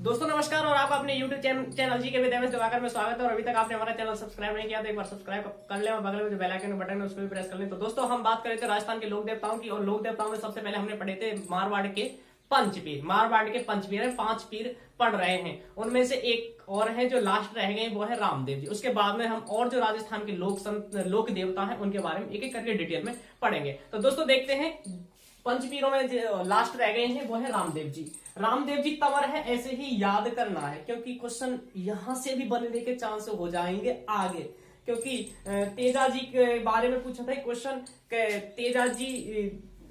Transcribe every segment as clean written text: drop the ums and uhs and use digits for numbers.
दोस्तों नमस्कार और आप अपने YouTube चैनल जी के विद्या में दिवाकर में स्वागत है। और अभी तक आपने हमारा चैनल सब्सक्राइब नहीं किया तो एक बार सब्सक्राइब कर लें और बगल में जो बेल आइकन बटन है उसको भी प्रेस कर लें। तो दोस्तों हम बात कर रहे थे राजस्थान के लोक देवताओं की, और लोक देवताओं में सबसे पहले हमने पढ़े थे मारवाड़ के पंचपीर। मारवाड़ के पंचपीर है, 5 पीर पढ़ रहे हैं, उनमें से एक और है जो लास्ट रह गए वो है रामदेव जी। उसके बाद में हम और जो राजस्थान के लोक देवता है उनके बारे में एक एक करके डिटेल में पढ़ेंगे। तो दोस्तों देखते हैं पंचपीरों में जो लास्ट रह गए हैं वो है रामदेव जी। रामदेव जी तंवर है, ऐसे ही याद करना है क्योंकि क्वेश्चन यहां से भी बनने के चांस हो जाएंगे आगे। क्योंकि तेजा जी के बारे में पूछा था क्वेश्चन, तेजा जी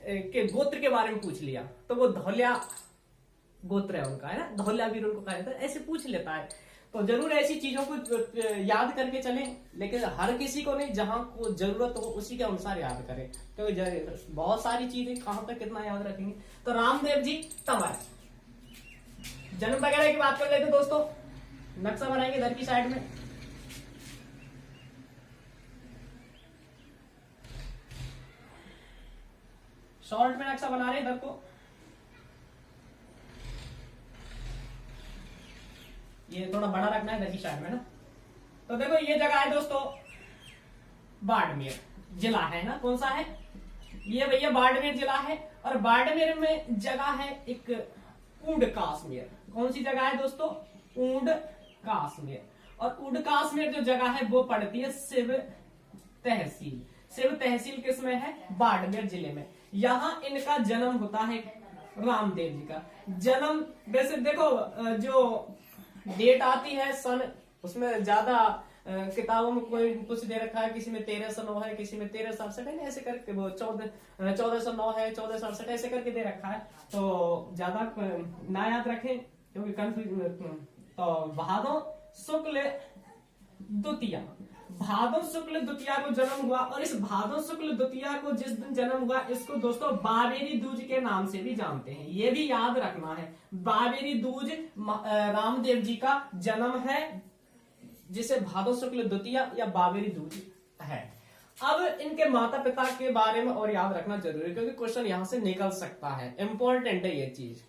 के गोत्र के बारे में पूछ लिया तो वो धौलिया गोत्र है उनका, है ना, धौलिया वीर उनको कहा जाता है, ऐसे पूछ लेता है। तो जरूर ऐसी चीजों को याद करके चलें, लेकिन हर किसी को नहीं, जहां को जरूरत हो उसी के अनुसार याद करें, क्योंकि तो बहुत सारी चीजें कहां तक कितना याद रखेंगे। तो रामदेव जी तंवर, जन्म वगैरह की बात कर लेते दोस्तों। नक्शा बनाएंगे इधर की साइड में। शॉर्ट में नक्शा बना रहे इधर को, ये थोड़ा बड़ा रखना है इधर की साइड में ना। तो देखो ये जगह है दोस्तों बाड़मेर जिला है ना, कौन सा है ये भैया, बाड़मेर जिला है। और बाड़मेर में जगह है एक ऊंड काश्मीर। कौन सी जगह है दोस्तों? ऊंड काश्मीर। और ऊंड काश्मीर जो जगह है वो पड़ती है शिव तहसील। शिव तहसील किसमें है? बाड़मेर जिले में। यहां इनका जन्म होता है, रामदेव जी का जन्म। वैसे देखो जो डेट आती है सन, उसमें ज्यादा किताबों में कोई कुछ दे रखा है, किसी में 1309 है, किसी में 1367 है, ऐसे करके वो 1409 है, 1467 ऐसे करके दे रखा है। तो ज्यादा ना याद रखें क्योंकि कंफ्यूज। तो भादो शुक्ल द्वितीया, भादो शुक्ल द्वितीया को जन्म हुआ। और इस भादो शुक्ल द्वितीया को जिस दिन जन्म हुआ इसको दोस्तों बाबेरी दूज के नाम से भी जानते हैं, ये भी याद रखना है। बाबेरी दूज रामदेव जी का जन्म है, जिसे भादो शुक्ल द्वितीया या बाबेरी दूज है। अब इनके माता पिता के बारे में और याद रखना जरूरी है, क्योंकि क्वेश्चन यहां से निकल सकता है, इंपॉर्टेंट है ये चीज।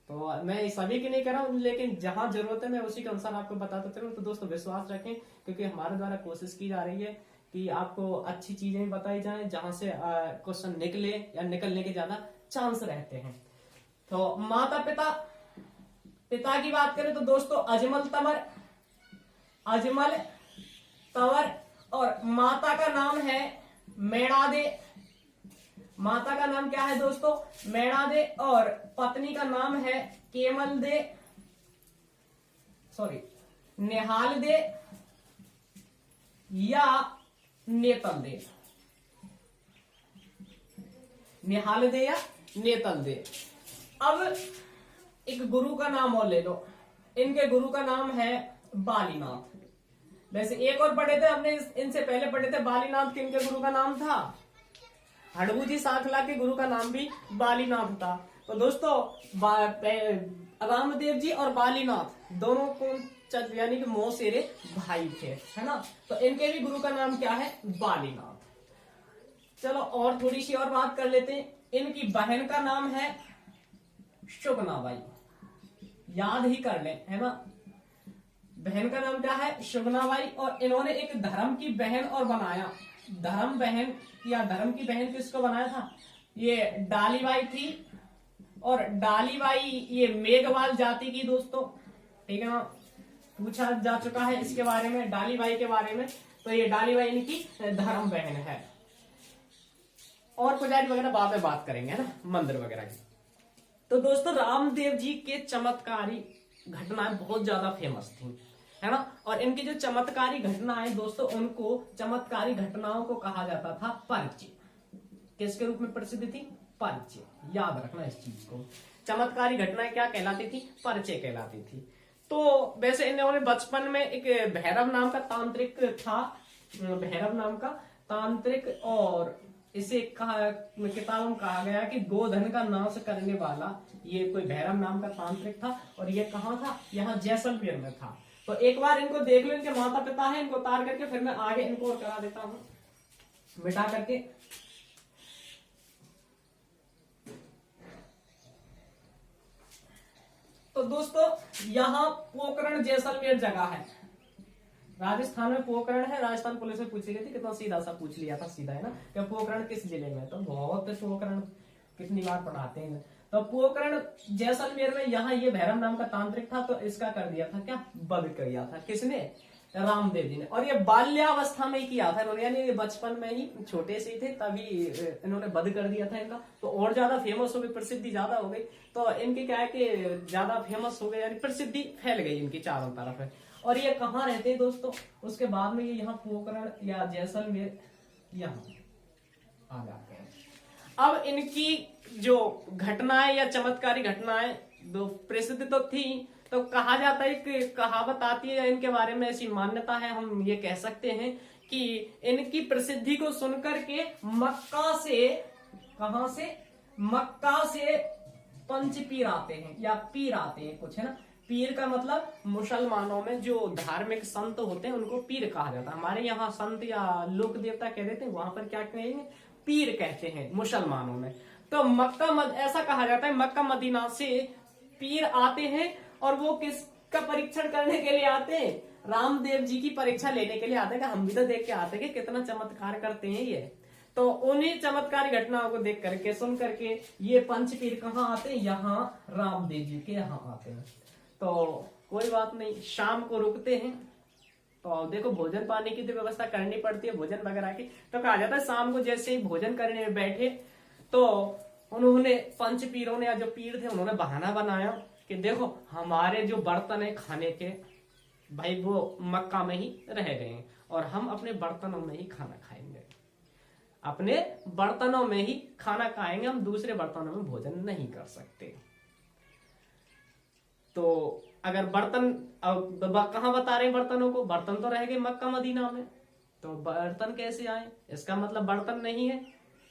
तो मैं सभी की नहीं कह रहा हूं, लेकिन जहां जरूरत है मैं उसी के अनुसार आपको बताता चलूं। तो दोस्तों विश्वास रखें, क्योंकि हमारे द्वारा कोशिश की जा रही है कि आपको अच्छी चीजें बताई जाएं जहां से क्वेश्चन निकले या निकलने के ज्यादा चांस रहते हैं। तो माता पिता, पिता की बात करें तो दोस्तों अजमल तंवर, अजमल तंवर। और माता का नाम है मेणादे। माता का नाम क्या है दोस्तों? मेणादे। और पत्नी का नाम है केमल दे, सॉरी निहाल दे या नेतल दे, निहाल दे या नेतल दे। अब एक गुरु का नाम और ले लो, इनके गुरु का नाम है बालीनाथ। वैसे एक और पढ़े थे हमने, इनसे पहले पढ़े थे बालीनाथ, किनके गुरु का नाम था? हड़बू जी सांखला के गुरु का नाम भी बालीनाथ था। तो दोस्तों रामदेव जी और बालीनाथ दोनों को यानी कि मौसेरे भाई थे, है ना। तो इनके भी गुरु का नाम क्या है? बालीनाथ। चलो और थोड़ी सी और बात कर लेते हैं। इनकी बहन का नाम है शुगनाबाई, याद ही कर लें, है ना। बहन का नाम क्या है? शुगनाबाई। और इन्होंने एक धर्म की बहन और बनाया, धर्म बहन या धर्म की बहन किसको बनाया था? ये डालीबाई थी। और डालीबाई ये मेघवाल जाति की दोस्तों, ठीक है ना, पूछा जा चुका है इसके बारे में, डालीबाई के बारे में। तो ये डालीबाई इनकी धर्म बहन है। और पुजारी वगैरह बाद में बात करेंगे, है ना, मंदिर वगैरह की। तो दोस्तों रामदेव जी के चमत्कारी घटनाएं बहुत ज्यादा फेमस थी, है ना। और इनकी जो चमत्कारी घटनाएं दोस्तों, उनको चमत्कारी घटनाओं को कहा जाता था परिचय। किसके रूप में प्रसिद्ध थी? परिचय। याद रखना इस चीज को। चमत्कारी घटनाएं क्या कहलाती थी? परिचय कहलाती थी। तो वैसे इन्होंने बचपन में एक भैरव नाम का तांत्रिक था, भैरव नाम का तांत्रिक, और इसे किताबों में कहा गया कि गोधन का नाश करने वाला ये कोई भैरव नाम का तांत्रिक था। और ये कहाँ था? यहाँ जैसलमेर में था। तो एक बार इनको देख लो, इनके माता पिता है, इनको उतार करके फिर मैं आगे इनको और करा देता हूं मिटा करके। तो दोस्तों यहाँ पोखरण जैसलमेर जगह है, राजस्थान में पोखरण है। राजस्थान पुलिस में पूछी गई थी, कितना सीधा सा पूछ लिया था, सीधा है ना, कि पोखरण किस जिले में, तो बहुत पोखरण कितनी बार पढ़ाते हैं। तो पोखरण जैसलमेर में यहाँ ये भैरव नाम का तांत्रिक था, तो इसका कर दिया था क्या, वध कर दिया था। किसने, रामदेव जी ने। और ये बाल्यावस्था में ही किया था, यानी बचपन में ही छोटे से थे तभी इन्होंने वध कर दिया था इनका। तो और ज्यादा फेमस हो गई, प्रसिद्धि ज्यादा हो गई, तो इनके क्या है कि ज्यादा फेमस हो गए, यानी प्रसिद्धि फैल गई इनकी चारों तरफ है। और ये कहाँ रहते हैं दोस्तों, उसके बाद में ये यहाँ पोखरण या जैसलमेर यहाँ आ जाते हैं। अब इनकी जो घटनाएं या चमत्कारी घटनाएं दो प्रसिद्ध तो थी, तो कहा जाता है कि कहावत आती है इनके बारे में, ऐसी मान्यता है, हम ये कह सकते हैं कि इनकी प्रसिद्धि को सुनकर के मक्का से, कहां से, मक्का से पंच पीर आते हैं या पीर आते हैं कुछ, है ना। पीर का मतलब मुसलमानों में जो धार्मिक संत होते हैं उनको पीर कहा जाता है। हमारे यहाँ संत या लोक देवता कह देते हैं, वहां पर क्या कहेंगे, पीर कहते हैं मुसलमानों में। तो मक्का ऐसा कहा जाता है, मक्का मदीना से पीर आते हैं, और वो किसका परीक्षण करने के लिए आते हैं, रामदेव जी की परीक्षा लेने के लिए आते हैं। हम भी तो देख के आते हैं कि कितना चमत्कार करते हैं ये। तो उन्हीं चमत्कारी घटनाओं को देख करके, सुन करके ये पंच पीर कहाँ आते हैं, यहाँ रामदेव जी के यहाँ आते हैं। तो कोई बात नहीं, शाम को रुकते हैं, तो देखो भोजन पानी की तो व्यवस्था करनी पड़ती है, भोजन वगैरह की। तो कहा जाता है शाम को जैसे ही भोजन करने में बैठे, तो उन्होंने पंच पीरों ने या जो पीर थे उन्होंने बहाना बनाया कि देखो हमारे जो बर्तन है खाने के, भाई वो मक्का में ही रह गए हैं, और हम अपने बर्तनों में ही खाना खाएंगे, अपने बर्तनों में ही खाना खाएंगे, हम दूसरे बर्तनों में भोजन नहीं कर सकते। तो अगर बर्तन, अब कहां बता रहे हैं बर्तनों को, बर्तन तो रह गए मक्का मदीना में, तो बर्तन कैसे आए, इसका मतलब बर्तन नहीं है,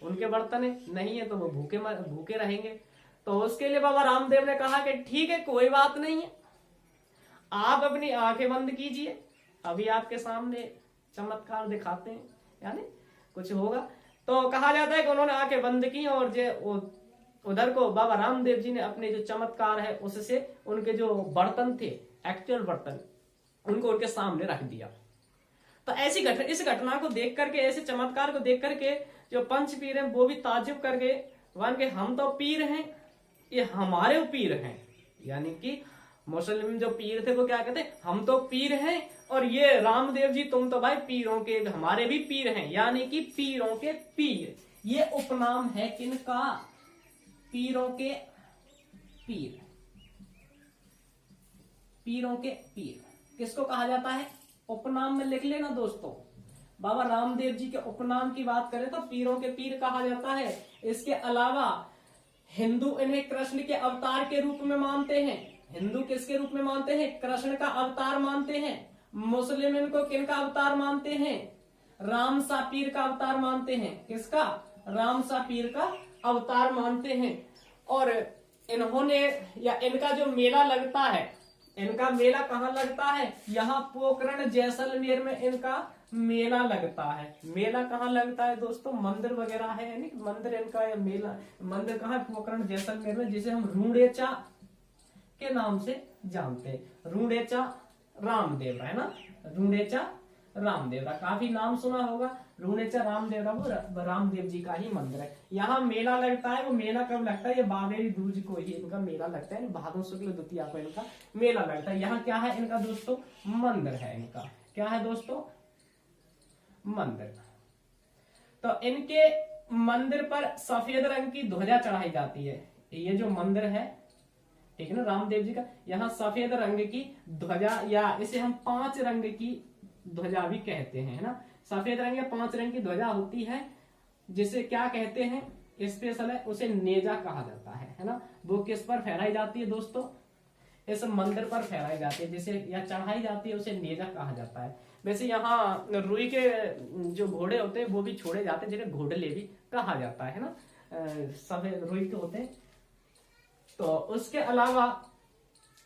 उनके बर्तन है नहीं है, तो वो भूखे रहेंगे। तो उसके लिए बाबा रामदेव ने कहा कि ठीक है, कोई बात नहीं है, आप अपनी आंखें बंद कीजिए, अभी आपके सामने चमत्कार दिखाते हैं, यानी कुछ होगा। तो कहा जाता है कि उन्होंने आंखें बंद की, और जो उधर को बाबा रामदेव जी ने अपने जो चमत्कार है उससे उनके जो बर्तन थे, एक्चुअल बर्तन, उनको उनके सामने रख दिया। तो ऐसी इस घटना को देख करके, ऐसे चमत्कार को देख करके जो पंच पीर हैं वो भी ताज्जुब कर गए, वन के हम तो पीर हैं, ये हमारे पीर हैं, यानी कि मुस्लिम जो पीर थे वो क्या कहते, हम तो पीर हैं, और ये रामदेव जी तुम तो भाई पीरों के, हमारे भी पीर हैं, यानी कि पीरों के पीर। ये उपनाम है किनका, पीरों के पीर, पीरों के पीर किसको कहा जाता है, उपनाम में लिख लेना दोस्तों। बाबा रामदेव जी के उपनाम की बात करें तो पीरों के पीर कहा जाता है। इसके अलावा हिंदू इन्हें कृष्ण के अवतार के रूप में मानते हैं। हिंदू किसके रूप में मानते हैं, कृष्ण का अवतार मानते हैं। मुस्लिम इनको किनका अवतार मानते हैं, राम सा पीर का अवतार मानते हैं। किसका, राम सा पीर का अवतार मानते हैं। और इन्होंने, या इनका जो मेला लगता है, इनका मेला कहाँ लगता है, यहाँ पोखरण जैसलमेर में इनका मेला लगता है। मेला कहाँ लगता है दोस्तों, मंदिर वगैरह है, यानी मंदिर इनका, या मेला मंदिर कहाँ है, पोखरण जैसलमेर में, जिसे हम रूडेचा के नाम से जानते हैं। रूडेचा रामदेवरा, है ना, रूडेचा रामदेवरा, काफी नाम सुना होगा। रूडेचा रामदेवरा वो रामदेव जी का ही मंदिर है। यहाँ मेला लगता है, वो मेला कब लगता है, ये बावेरी दूज को ही इनका मेला लगता है, भादो शुक्ल द्वितीया को इनका मेला लगता है। यहाँ क्या है इनका दोस्तों, मंदिर है इनका, क्या है दोस्तों, मंदिर। तो इनके मंदिर पर सफेद रंग की ध्वजा चढ़ाई जाती है। ये जो मंदिर है, ठीक है ना, रामदेव जी का, यहाँ सफेद रंग की ध्वजा, या इसे हम 5 रंग की ध्वजा भी कहते हैं, है ना। सफेद रंग या 5 रंग की ध्वजा होती है, जिसे क्या कहते हैं, स्पेशल है, उसे नेजा कहा जाता है ना। वो किस पर फहराई जाती है दोस्तों, इस मंदिर पर फहराई जाती है, जिसे या चढ़ाई जाती है, उसे नेजा कहा जाता है। वैसे यहाँ रुई के जो घोड़े होते हैं वो भी छोड़े जाते हैं, जिन्हें घोड़ले भी कहा जाता है ना, सफेद रुई के होते हैं। तो उसके अलावा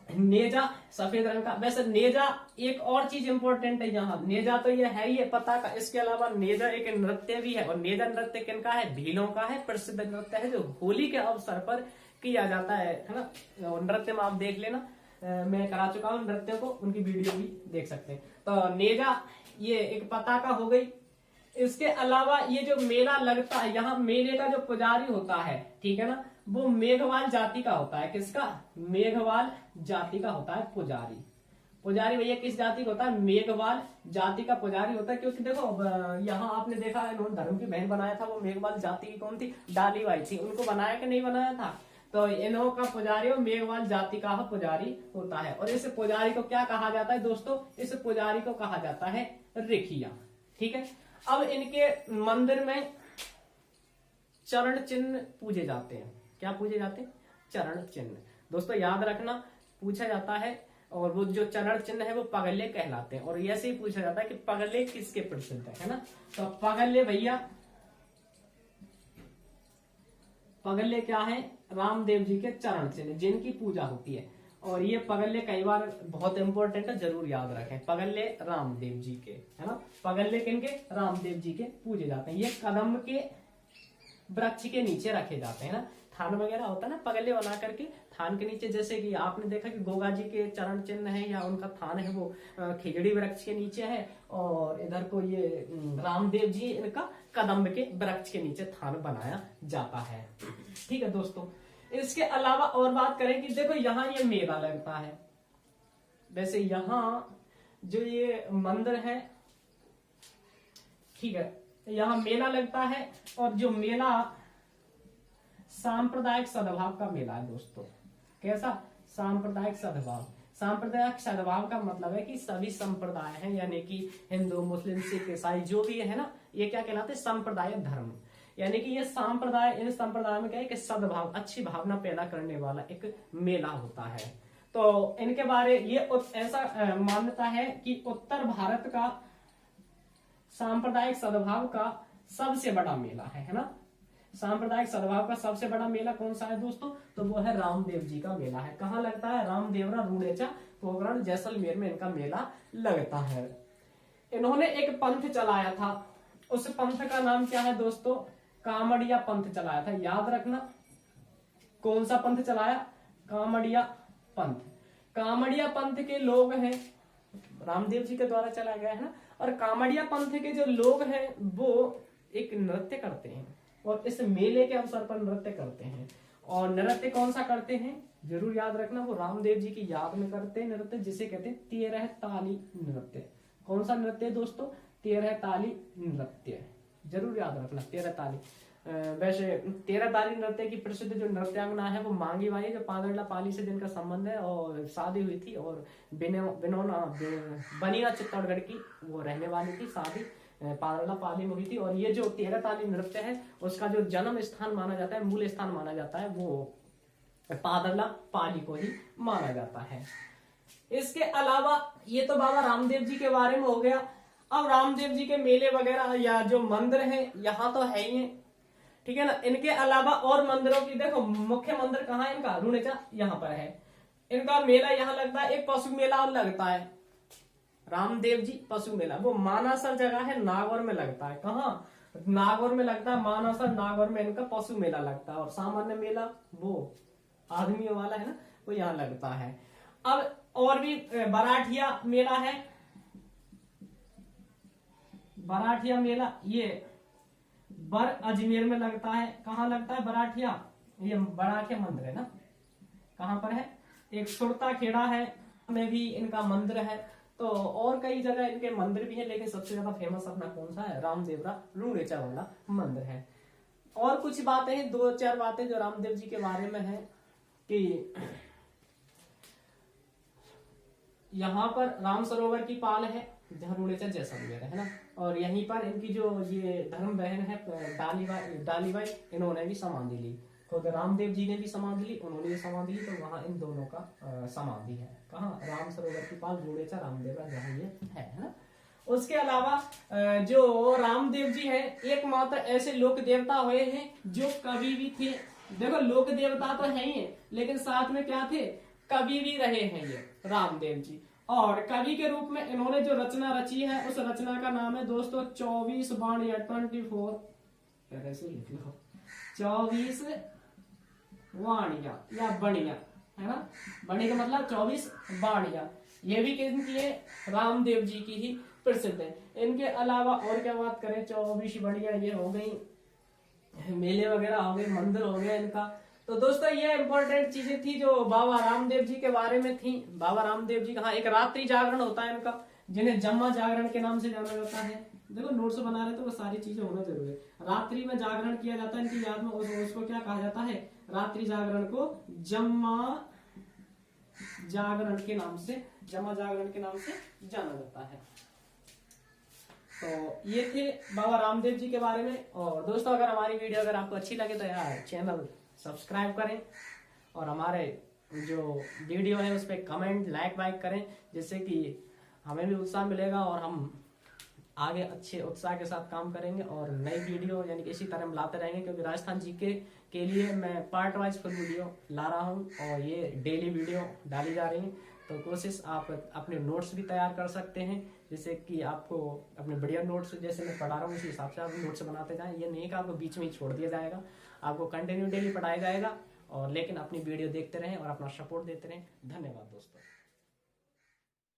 नेजा सफेद रंग का। वैसे नेजा एक और चीज इंपॉर्टेंट है यहाँ, नेजा तो ये है ही है पता का, इसके अलावा नेजा एक नृत्य भी है। और नेजा नृत्य किनका है, भीलों का है, प्रसिद्ध नृत्य है, जो होली के अवसर पर किया जाता है ना। नृत्य में आप देख लेना, मैं करा चुका हूँ नृत्य को, उनकी वीडियो भी देख सकते हैं। तो नेजा ये एक पताका हो गई। इसके अलावा ये जो मेला लगता है, यहाँ मेले का जो पुजारी होता है, ठीक है ना, वो मेघवाल जाति का होता है। किसका? मेघवाल जाति का होता है पुजारी। पुजारी भैया किस जाति का होता है? मेघवाल जाति का पुजारी होता है। क्योंकि देखो यहाँ आपने देखा है, इन्होंने धर्म की बहन बनाया था, वो मेघवाल जाति की कौन थी? डालीबाई थी। उनको बनाया कि नहीं बनाया था? तो इन्हों का पुजारी और मेघवाल जाति का पुजारी होता है। और इस पुजारी को क्या कहा जाता है दोस्तों? इस पुजारी को कहा जाता है रेखिया। ठीक है। अब इनके मंदिर में चरण चिन्ह पूजे जाते हैं। क्या पूजे जाते हैं? चरण चिन्ह। दोस्तों याद रखना, पूछा जाता है, और वो जो चरण चिन्ह है वो पगले कहलाते हैं। और ऐसे ही पूछा जाता है कि पगले किसके प्रसिद्ध है ना? तो पगले भैया, पगले क्या है? रामदेव जी के चरण चिन्ह जिनकी पूजा होती है। और ये पगले कई बार बहुत इंपॉर्टेंट है, जरूर याद रखें। पगले रामदेव जी के, है ना? पगले किनके? रामदेव जी के पूजे जाते हैं। ये कदम के वृक्ष के नीचे रखे जाते हैं ना। थान वगैरह होता है ना, पगले बना करके थान के नीचे, जैसे कि आपने देखा कि गोगा जी के चरण चिन्ह है या उनका थान है वो खिजड़ी वृक्ष के नीचे है, और इधर को ये रामदेव जी इनका कदम्ब के वृक्ष के नीचे थान बनाया जाता है। ठीक है दोस्तों। इसके अलावा और बात करें कि देखो यहाँ ये मेला लगता है। वैसे यहाँ जो ये मंदिर है, ठीक है, यहाँ मेला लगता है। और जो मेला सांप्रदायिक सद्भाव का मेला है दोस्तों। कैसा? सांप्रदायिक सद्भाव। सांप्रदायिक सद्भाव का मतलब है कि सभी संप्रदाय हैं, यानी कि हिंदू, मुस्लिम, सिख, ईसाई जो भी है ना, ये क्या कहलाते हैं? सांप्रदायिक धर्म। यानी कि ये सांप्रदाय, इन संप्रदाय में क्या है कि सद्भाव, अच्छी भावना पैदा करने वाला एक मेला होता है। तो इनके बारे ये ऐसा मान्यता है कि उत्तर भारत का सांप्रदायिक सद्भाव का सबसे बड़ा मेला है ना? सांप्रदायिक सद्भाव का सबसे बड़ा मेला कौन सा है दोस्तों? तो वो है रामदेव जी का मेला है। कहाँ लगता है? रामदेवरा, रूडेचा, पोखरण, जैसलमेर में इनका मेला लगता है। इन्होंने एक पंथ चलाया था। उस पंथ का नाम क्या है दोस्तों? कामड़िया पंथ चलाया था। याद रखना, कौन सा पंथ चलाया? कामड़िया पंथ। कामड़िया पंथ के लोग हैं, रामदेव जी के द्वारा चलाया गया है ना। और कामड़िया पंथ के जो लोग हैं वो एक नृत्य करते हैं, और इस मेले के अवसर पर नृत्य करते हैं। और नृत्य कौन सा करते हैं? जरूर याद रखना, वो रामदेव जी की याद में करते हैं नृत्य, जिसे कहते हैं 13 ताली नृत्य। कौन सा नृत्य दोस्तों? 13 ताली नृत्य। जरूर याद रखना, 13 ताली। वैसे 13 ताली नृत्य की प्रसिद्ध जो नृत्यांगना है वो मांगी बाई, जो पादरला पाली से जिनका संबंध है, और शादी हुई थी, और बनीना चित्तौड़गढ़ की वो रहने वाली थी। शादी पादरला पाली में हुई थी। और ये जो 13 ताली नृत्य है उसका जो जन्म स्थान माना जाता है, मूल स्थान माना जाता है, वो पादरला पाली को ही माना जाता है। इसके अलावा ये तो बाबा रामदेव जी के बारे में हो गया। अब रामदेव जी के मेले वगैरह या जो मंदिर है यहाँ तो है ही है, ठीक है ना। इनके अलावा और मंदिरों की देखो, मुख्य मंदिर कहाँ है इनका? रूडेचा यहाँ पर है। इनका मेला यहाँ लगता है। एक पशु मेला और लगता है, रामदेव जी पशु मेला, वो मानासर जगह है, नागौर में लगता है। कहाँ? नागौर में लगता है, मानासर नागौर में इनका पशु मेला लगता है। और सामान्य मेला वो आदमियों वाला है ना, वो यहाँ लगता है। अब और भी बराठिया मेला है। बराठिया मेला ये बर अजमेर में लगता है। कहाँ लगता है बराठिया? ये बराठिया मंदिर है ना, कहाँ पर है? एक सुरता खेड़ा है में भी इनका मंदिर है। तो और कई जगह इनके मंदिर भी है, लेकिन सबसे ज्यादा फेमस अपना कौन सा है? रामदेवरा रूडेचा वाला मंदिर है। और कुछ बातें हैं, 2-4 बातें जो रामदेव जी के बारे में है कि यहाँ पर राम सरोवर की पाल है, जहाँ रूडेचा जैसलमेर है ना। और यहीं पर इनकी जो ये धर्म बहन है डालीबाई, इन्होंने भी समाधि ली। खुद रामदेव जी ने भी समाधि ली, उन्होंने भी समाधि ली। तो वहां इन दोनों का समाधि है। कहाँ? राम सरोवर की पाल, रूडेचा, रामदेवरा, जहाँ ये है ना। उसके अलावा जो रामदेव जी है, एकमात्र ऐसे लोक देवता हुए हैं जो कभी भी थे। देखो लोक देवता तो है ही है, लेकिन साथ में क्या थे? कवि भी रहे हैं ये रामदेव जी। और कवि के रूप में इन्होंने जो रचना रची है, उस रचना का नाम है दोस्तों 24 बाण या 24, ऐसे लिख लो, 24 वाणिया या बणिया, है ना। बड़ी का मतलब 24 बाणियां, ये भी किनकी है, रामदेव जी की ही प्रसिद्ध है। इनके अलावा और क्या बात करें, 24 बढ़िया ये हो गई, मेले वगैरह हो गए, मंदिर हो गया इनका। तो दोस्तों ये इंपॉर्टेंट चीजें थी जो बाबा रामदेव जी के बारे में थी। बाबा रामदेव जी का हाँ एक रात्रि जागरण होता है इनका, जिन्हें जम्मा जागरण के नाम से जाना जाता है। देखो नोट्स बना रहे तो वो सारी चीजें होना जरूरी है। रात्रि में जागरण किया जाता है इनकी याद में, उसको क्या कहा जाता है, रात्रि जागरण को जम्मा जागरण के नाम से, जमा जागरण के नाम से जाना जाता है। तो ये थे बाबा रामदेव जी के बारे में। और दोस्तों अगर हमारी वीडियो अगर आपको अच्छी लगे तो यार चैनल सब्सक्राइब करें और हमारे जो वीडियो है उस पर कमेंट लाइक वाइक करें, जिससे कि हमें भी उत्साह मिलेगा और हम आगे अच्छे उत्साह के साथ काम करेंगे और नई वीडियो यानी कि इसी तरह हम लाते रहेंगे, क्योंकि राजस्थान जीके के लिए मैं पार्ट वाइज फुल वीडियो ला रहा हूं और ये डेली वीडियो डाली जा रही है। तो कोशिश आप अपने नोट्स भी तैयार कर सकते हैं, जिससे कि आपको अपने बढ़िया नोट्स जैसे मैं पढ़ा रहा हूँ उसी हिसाब से आप नोट्स बनाते जाएं। ये नहीं कि आपको बीच में ही छोड़ दिया जाएगा, आपको कंटिन्यू डेली पढ़ाया जाएगा। और लेकिन अपनी वीडियो देखते रहें और अपना सपोर्ट देते रहें। धन्यवाद दोस्तों।